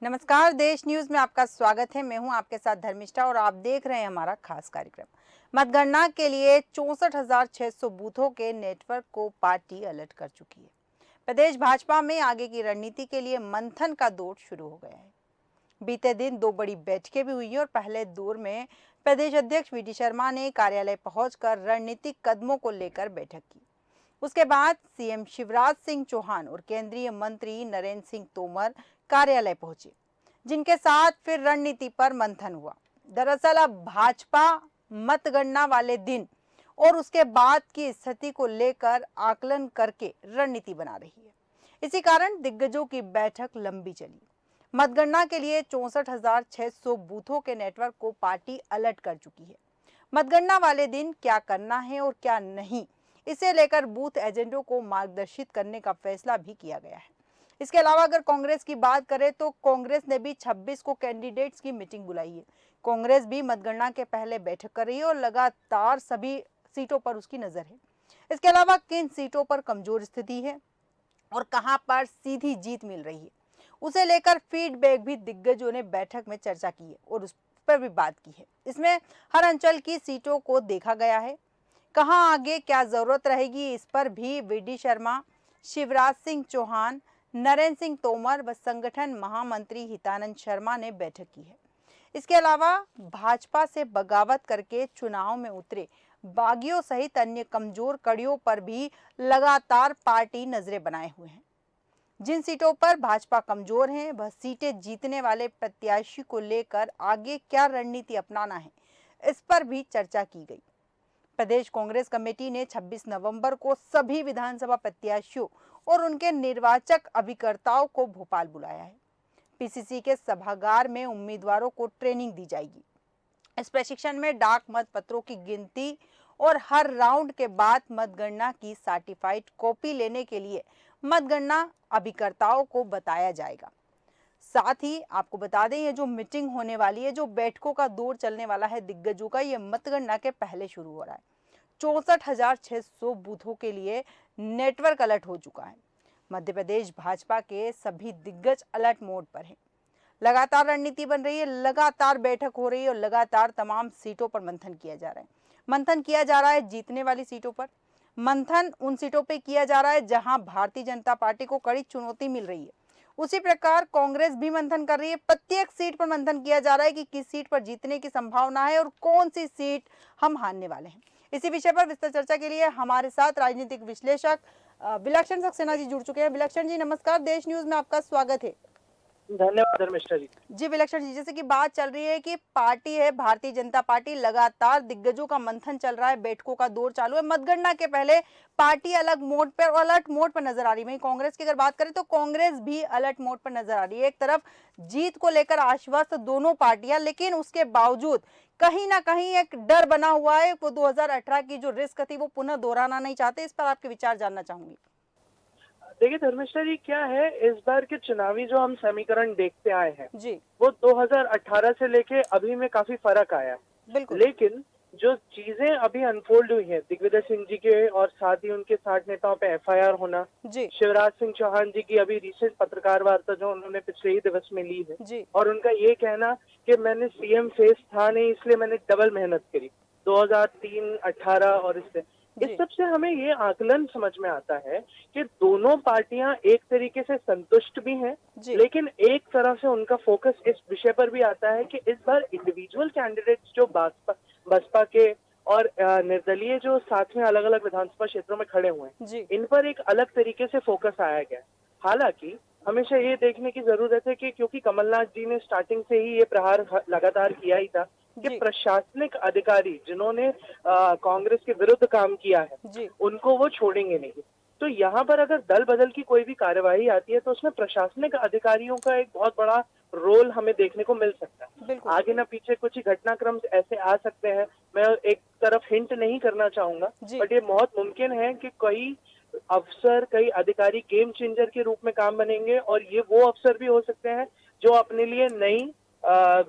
नमस्कार, देश न्यूज में आपका स्वागत है। मैं हूं आपके साथ धर्मिष्ठा और आप देख रहे हैं हमारा खास कार्यक्रम। मतगणना के लिए 64,600 बूथों के नेटवर्क को पार्टी अलर्ट कर चुकी है। प्रदेश भाजपा में आगे की रणनीति के लिए मंथन का दौर शुरू हो गया है। बीते दिन दो बड़ी बैठकें भी हुई और पहले दौर में प्रदेश अध्यक्ष वी डी शर्मा ने कार्यालय पहुंचकर रणनीतिक कदमों को लेकर बैठक की। उसके बाद सीएम शिवराज सिंह चौहान और केंद्रीय मंत्री नरेंद्र सिंह तोमर कार्यालय पहुंचे, जिनके साथ फिर रणनीति पर मंथन हुआ। दरअसल अब भाजपा मतगणना वाले दिन और उसके बाद की स्थिति को लेकर आकलन करके रणनीति बना रही है। इसी कारण दिग्गजों की बैठक लंबी चली। मतगणना के लिए 64,600 बूथों के नेटवर्क को पार्टी अलर्ट कर चुकी है। मतगणना वाले दिन क्या करना है और क्या नहीं, इसे लेकर बूथ एजेंटों को मार्गदर्शित करने का फैसला भी किया गया है। इसके अलावा अगर कांग्रेस की बात करें तो कांग्रेस ने भी 26 को कैंडिडेट्स की मीटिंग बुलाई है। कांग्रेस भी मतगणना के पहले बैठक कर रही है और लगातार सभी सीटों पर उसकी नजर है। इसके अलावा किन सीटों पर कमजोर स्थिति है और कहां पर सीधी जीत मिल रही है, उसे लेकर फीडबैक भी दिग्गजों ने बैठक में चर्चा की है और उस पर भी बात की है। इसमें हर अंचल की सीटों को देखा गया है। कहां आगे क्या जरूरत रहेगी, इस पर भी वी डी शर्मा, शिवराज सिंह चौहान, नरेंद्र सिंह तोमर व संगठन महामंत्री हितानंद शर्मा ने बैठक की है। इसके अलावा भाजपा से बगावत करके चुनाव में उतरे बागियों सहित अन्य कमजोर कड़ियों पर भी लगातार पार्टी नजरें बनाए हुए है। जिन सीटों पर भाजपा कमजोर है वह सीटें जीतने वाले प्रत्याशी को लेकर आगे क्या रणनीति अपनाना है, इस पर भी चर्चा की गई। प्रदेश कांग्रेस कमेटी ने 26 नवंबर को सभी विधानसभा प्रत्याशियों और उनके निर्वाचक अभिकर्ताओं को भोपाल बुलाया है। पीसीसी के सभागार में उम्मीदवारों को ट्रेनिंग दी जाएगी। इस प्रशिक्षण में डाक मत पत्रों की गिनती और हर राउंड के बाद मतगणना की सर्टिफाइड कॉपी लेने के लिए मतगणना अभिकर्ताओं को बताया जाएगा। साथ ही आपको बता दें, ये जो मीटिंग होने वाली है, जो बैठकों का दौर चलने वाला है दिग्गजों का, ये मतगणना के पहले शुरू हो रहा है। 64,600 बूथों के लिए नेटवर्क अलर्ट हो चुका है। मध्य प्रदेश भाजपा के सभी दिग्गज अलर्ट मोड पर हैं। लगातार रणनीति बन रही है, लगातार बैठक हो रही है और लगातार तमाम सीटों पर मंथन किया जा रहा है। मंथन किया जा रहा है जीतने वाली सीटों पर। मंथन उन सीटों पर किया जा रहा है जहां भारतीय जनता पार्टी को कड़ी चुनौती मिल रही है। उसी प्रकार कांग्रेस भी मंथन कर रही है। प्रत्येक सीट पर मंथन किया जा रहा है कि किस सीट पर जीतने की संभावना है और कौन सी सीट हम हारने वाले हैं। इसी विषय पर विस्तार चर्चा के लिए हमारे साथ राजनीतिक विश्लेषक विलक्षण सक्सेना जी जुड़ चुके हैं। विलक्षण जी नमस्कार, देश न्यूज में आपका स्वागत है। धन्यवाद धर्मिष्ठा जी। जी विलक्षण जी, जैसे कि बात चल रही है कि पार्टी है भारतीय जनता पार्टी, लगातार दिग्गजों का मंथन चल रहा है, बैठकों का दौर चालू है। मतगणना के पहले पार्टी अलग मोड पर और अलर्ट मोड पर नजर आ रही है। वहीं कांग्रेस की अगर बात करें तो कांग्रेस भी अलर्ट मोड पर नजर आ रही है। एक तरफ जीत को लेकर आश्वस्त दोनों पार्टियां, लेकिन उसके बावजूद कहीं ना कहीं एक डर बना हुआ है। वो 2018 की जो रिस्क थी वो पुनः दोहराना नहीं चाहते। इस पर आपके विचार जानना चाहूंगी। देखिए धर्मिष्ठा जी, क्या है, इस बार के चुनावी जो हम समीकरण देखते आए हैं जी वो 2018 से लेके अभी में काफी फर्क आया है। बिल्कुल। लेकिन जो चीजें अभी अनफोल्ड हुई हैं, दिग्विजय सिंह जी के और साथ ही उनके 60 नेताओं पे एफआईआर होना, जी शिवराज सिंह चौहान जी की अभी रिसेंट पत्रकार वार्ता जो उन्होंने पिछले ही दिवस में ली है, जी और उनका ये कहना कि मैंने सीएम फेस था नहीं इसलिए मैंने डबल मेहनत करी 2003, 18 और इससे, इस जी सब से हमें ये आकलन समझ में आता है कि दोनों पार्टियां एक तरीके से संतुष्ट भी हैं, जी लेकिन एक तरह से उनका फोकस इस विषय पर भी आता है कि इस बार इंडिविजुअल कैंडिडेट्स जो बसपा के और निर्दलीय जो साथ में अलग अलग विधानसभा क्षेत्रों में खड़े हुए हैं, जी इन पर एक अलग तरीके से फोकस आया गया है। हालांकि हमेशा ये देखने की जरूरत है कि क्योंकि कमलनाथ जी ने स्टार्टिंग से ही ये प्रहार लगातार किया ही था कि जी प्रशासनिक अधिकारी जिन्होंने कांग्रेस के विरुद्ध काम किया है जी उनको वो छोड़ेंगे नहीं। तो यहाँ पर अगर दल बदल की कोई भी कार्यवाही आती है तो उसमें प्रशासनिक अधिकारियों का एक बहुत बड़ा रोल हमें देखने को मिल सकता है। बिल्कुल। आगे ना पीछे कुछ ही घटनाक्रम ऐसे आ सकते हैं, मैं एक तरफ हिंट नहीं करना चाहूंगा, जी बट ये बहुत मुमकिन है कि कई अफसर, कई अधिकारी गेम चेंजर के रूप में काम बनेंगे और ये वो अफसर भी हो सकते हैं जो अपने लिए नई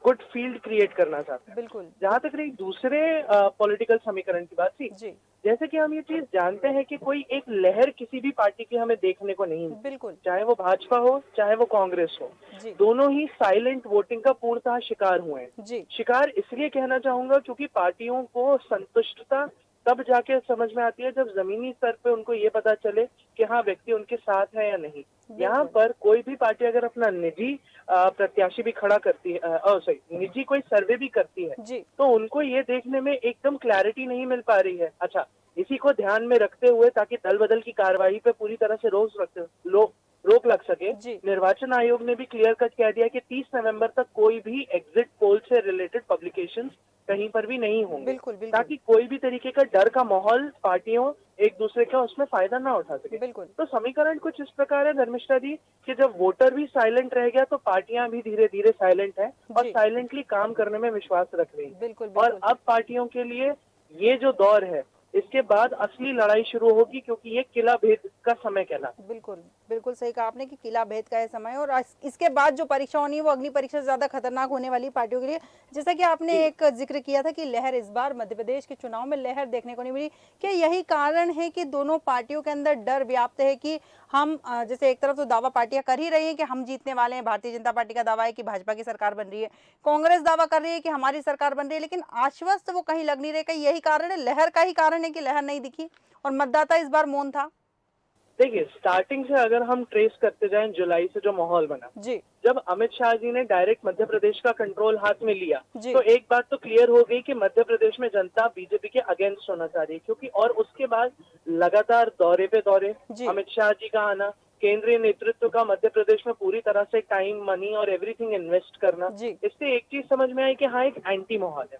गुड फील्ड क्रिएट करना चाहते हैं। बिल्कुल। जहां तक रही दूसरे पॉलिटिकल समीकरण की बात थी, जी। जैसे कि हम ये चीज जानते हैं कि कोई एक लहर किसी भी पार्टी की हमें देखने को नहीं मिलती, बिल्कुल। चाहे वो भाजपा हो चाहे वो कांग्रेस हो। जी। दोनों ही साइलेंट वोटिंग का पूर्णतः शिकार हुए हैं। जी। शिकार इसलिए कहना चाहूंगा क्योंकि पार्टियों को संतुष्टता तब जाके समझ में आती है जब जमीनी स्तर पे उनको ये पता चले कि हाँ व्यक्ति उनके साथ है या नहीं। यहाँ बिल्कुल। पर कोई भी पार्टी अगर अपना निजी प्रत्याशी भी खड़ा करती है, सॉरी, निजी कोई सर्वे भी करती है, जी। तो उनको ये देखने में एकदम क्लैरिटी नहीं मिल पा रही है। अच्छा, इसी को ध्यान में रखते हुए ताकि दल बदल की कार्रवाई पे पूरी तरह से रोक लग सके, जी। निर्वाचन आयोग ने भी क्लियर कट कह दिया कि 30 नवंबर तक कोई भी एग्जिट पोल से रिलेटेड पब्लिकेशंस कहीं पर भी नहीं होंगे, बिल्कुल। बिल्कुल। ताकि कोई भी तरीके का डर का माहौल पार्टियों एक दूसरे का उसमें फायदा ना उठा सके। बिल्कुल। तो समीकरण कुछ इस प्रकार है धर्मिष्ठा जी कि जब वोटर भी साइलेंट रह गया तो पार्टियां भी धीरे धीरे साइलेंट है और जी। साइलेंटली काम करने में विश्वास रख रही है। बिल्कुल। और बिल्कुल। अब पार्टियों के लिए ये जो दौर है, इसके बाद असली लड़ाई शुरू होगी क्योंकि ये किला भेद का समय कहलाता है। बिल्कुल। बिल्कुल सही कहा आपने कि किला भेद का है समय, और इसके बाद जो परीक्षा होनी है वो अग्नि परीक्षा से ज्यादा खतरनाक होने वाली है पार्टियों के लिए। जैसा कि आपने जी। एक जिक्र किया था कि लहर इस बार मध्य प्रदेश के चुनाव में लहर देखने को नहीं मिली, क्या यही कारण है कि दोनों पार्टियों के अंदर डर व्याप्त है कि हम जैसे एक तरफ तो दावा पार्टियां कर ही रही हैं कि हम जीतने वाले हैं, भारतीय जनता पार्टी का दावा है कि भाजपा की सरकार बन रही है, कांग्रेस दावा कर रही है कि हमारी सरकार बन रही है, लेकिन आश्वस्त वो कहीं लग नहीं रहे। कहीं यही कारण है, लहर का ही कारण है कि लहर नहीं दिखी और मतदाता इस बार मौन था? देखिए, स्टार्टिंग से अगर हम ट्रेस करते जाएं जुलाई से जो माहौल बना, जी। जब अमित शाह जी ने डायरेक्ट मध्य प्रदेश का कंट्रोल हाथ में लिया, जी। तो एक बात तो क्लियर हो गई कि मध्य प्रदेश में जनता बीजेपी के अगेंस्ट होना चाह रही है, क्योंकि और उसके बाद लगातार दौरे पे दौरे, जी। अमित शाह जी का आना, केंद्रीय नेतृत्व का मध्य प्रदेश में पूरी तरह से टाइम, मनी और एवरीथिंग इन्वेस्ट करना, जी। इससे एक चीज समझ में आई कि हाँ, एक एंटी माहौल है।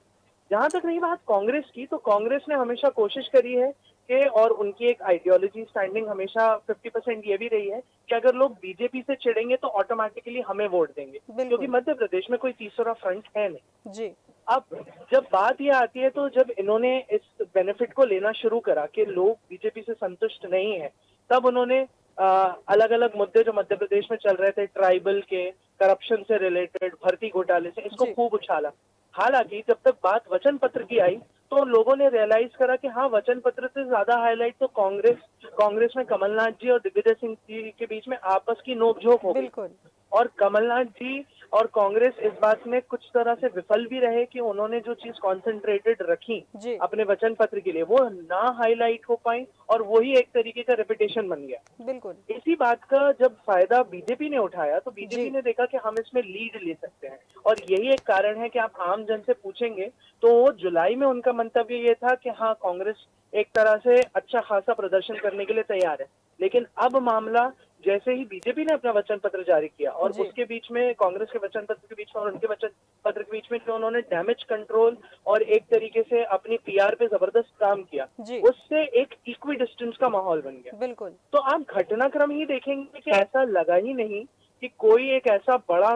जहां तक रही बात कांग्रेस की, तो कांग्रेस ने हमेशा कोशिश करी है कि, और उनकी एक आइडियोलॉजी स्टैंडिंग हमेशा 50% ये भी रही है कि अगर लोग बीजेपी से चिढ़ेंगे तो ऑटोमेटिकली हमें वोट देंगे, क्योंकि बिल्कुल। मध्य प्रदेश में कोई तीसरा फ्रंट है नहीं। जी। अब जब बात ये आती है, तो जब इन्होंने इस बेनिफिट को लेना शुरू करा कि लोग बीजेपी से संतुष्ट नहीं है, तब उन्होंने अलग अलग मुद्दे जो मध्य प्रदेश में चल रहे थे, ट्राइबल के, करप्शन से रिलेटेड, भर्ती घोटाले से, इसको जी। खूब उछाला। हालांकि जब तक बात वचन पत्र की आई, तो लोगों ने रियलाइज करा कि हाँ, वचन पत्र से ज्यादा हाईलाइट तो कांग्रेस में कमलनाथ जी और दिग्विजय सिंह जी के बीच में आपस की नोकझोंक हो गई। बिल्कुल। और कमलनाथ जी और कांग्रेस इस बात में कुछ तरह से विफल भी रहे कि उन्होंने जो चीज कॉन्सेंट्रेटेड रखी जी। अपने वचन पत्र के लिए, वो ना हाईलाइट हो पाई, और वही एक तरीके का रेपिटेशन बन गया। बिल्कुल। इसी बात का जब फायदा बीजेपी ने उठाया, तो बीजेपी जी। ने देखा कि हम इसमें लीड ले सकते हैं, और यही एक कारण है कि आप आम जन से पूछेंगे तो जुलाई में उनका मंतव्य ये था कि हाँ, कांग्रेस एक तरह से अच्छा खासा प्रदर्शन करने के लिए तैयार है। लेकिन अब मामला, जैसे ही बीजेपी ने अपना वचन पत्र जारी किया और जी। उसके बीच में कांग्रेस के वचन पत्र के बीच में और उनके वचन पत्र के बीच में जो उन्होंने डैमेज कंट्रोल और एक तरीके से अपनी पीआर पे जबरदस्त काम किया, जी। उससे एक इक्वी डिस्टेंस का माहौल बन गया। बिल्कुल। तो आप घटनाक्रम ही देखेंगे कि ऐसा लगा ही नहीं कि कोई एक ऐसा बड़ा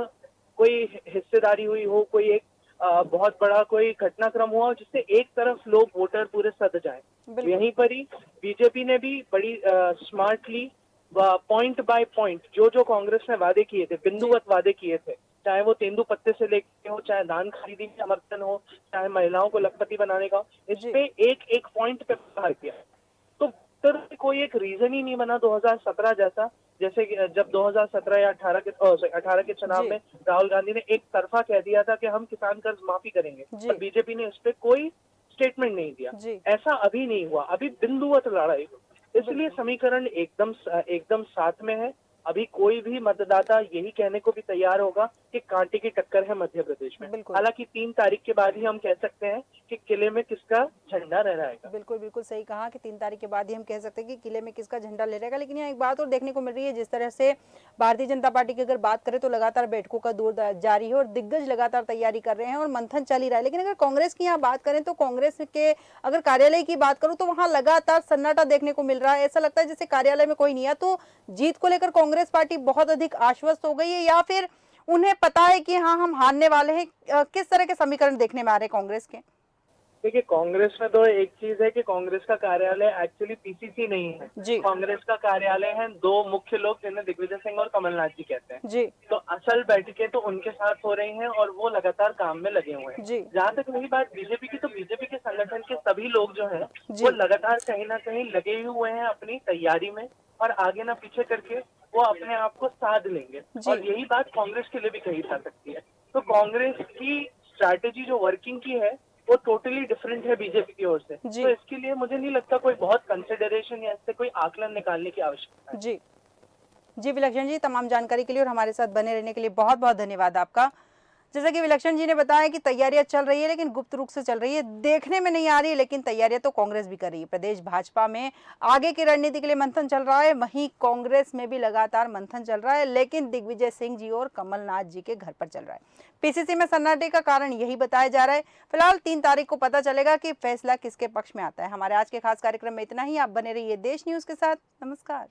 कोई हिस्सेदारी हुई हो, कोई एक बहुत बड़ा कोई घटनाक्रम हुआ जिससे एक तरफ लोग वोटर पूरे सद जाए। बिल्कुल। यहीं पर ही बीजेपी ने भी बड़ी स्मार्टली पॉइंट बाय पॉइंट जो जो कांग्रेस ने वादे किए थे, जी। बिंदुवत वादे किए थे, चाहे वो तेंदु पत्ते से लेके हो, चाहे धान खरीदी में समर्थन हो, चाहे महिलाओं को लखपति बनाने का, इस जी। पे एक एक पॉइंट पे प्रहार किया। तो उत्तर में कोई एक रीजन ही नहीं बना 2017 जैसा, जैसे कि जब 2017 या 18 के चुनाव जी। में राहुल गांधी ने एक तरफा कह दिया था कि हम किसान कर्ज माफी करेंगे, जी। और बीजेपी ने इस पे कोई स्टेटमेंट नहीं दिया। जी। ऐसा अभी नहीं हुआ, अभी बिंदुवत लड़ाई हुई। इसलिए बिल्कुल। समीकरण एकदम साथ में है। अभी कोई भी मतदाता यही कहने को भी तैयार होगा कि कांटे की टक्कर है मध्य प्रदेश में। बिल्कुल। हालांकि 3 तारीख के बाद ही हम कह सकते हैं कि किले में किसका झंडा लहराएगा। बिल्कुल। बिल्कुल सही कहा कि 3 तारीख के बाद ही हम कह सकते हैं कि किले में किसका झंडा लहरेगा। लेकिन यहाँ एक बात और देखने को मिल रही है, जिस तरह से भारतीय जनता पार्टी की अगर बात करें तो लगातार बैठकों का दौर जारी है और दिग्गज लगातार तैयारी कर रहे हैं और मंथन चल ही रहा है। लेकिन अगर कांग्रेस की यहाँ बात करें तो कांग्रेस के अगर कार्यालय की बात करूं तो वहां लगातार सन्नाटा देखने को मिल रहा है। ऐसा लगता है जैसे कार्यालय में कोई नहीं है। तो जीत को लेकर कांग्रेस पार्टी बहुत अधिक आश्वस्त हो गई है, या फिर उन्हें पता है कि हाँ, हम हारने वाले हैं? किस तरह के समीकरण देखने में आ रहे हैं कांग्रेस के? देखिए, कांग्रेस में तो एक चीज है कि कांग्रेस का कार्यालय एक्चुअली पीसीसी नहीं है। जी। कांग्रेस का कार्यालय है दो मुख्य लोग जिन्हें दिग्विजय सिंह और कमलनाथ जी कहते हैं। जी। तो असल बैठकें तो उनके साथ हो रही हैं और वो लगातार काम में लगे हुए हैं। जी। जहाँ तक रही बात बीजेपी की, तो बीजेपी के संगठन के सभी लोग जो हैं वो जी। लगातार कहीं ना कहीं लगे ही हुए हैं अपनी तैयारी में, और आगे ना पीछे करके वो अपने आप को साध लेंगे। जी। और यही बात कांग्रेस के लिए भी कही जा सकती है। तो कांग्रेस की स्ट्रैटेजी जो वर्किंग की है वो टोटली डिफरेंट है बीजेपी की ओर से। जी। तो इसके लिए मुझे नहीं लगता कोई बहुत कंसिडरेशन या इससे कोई आकलन निकालने की आवश्यकता है। जी। जी विलक्षण जी, तमाम जानकारी के लिए और हमारे साथ बने रहने के लिए बहुत बहुत धन्यवाद आपका। जैसा कि विलक्षण जी ने बताया कि तैयारियां चल रही है, लेकिन गुप्त रूप से चल रही है, देखने में नहीं आ रही है, लेकिन तैयारियां तो कांग्रेस भी कर रही है। प्रदेश भाजपा में आगे की रणनीति के लिए मंथन चल रहा है, वहीं कांग्रेस में भी लगातार मंथन चल रहा है, लेकिन दिग्विजय सिंह जी और कमलनाथ जी के घर पर चल रहा है। पीसीसी में सन्नाटे का कारण यही बताया जा रहा है। फिलहाल 3 तारीख को पता चलेगा कि फैसला किसके पक्ष में आता है। हमारे आज के खास कार्यक्रम में इतना ही। आप बने रहिए देश न्यूज के साथ। नमस्कार।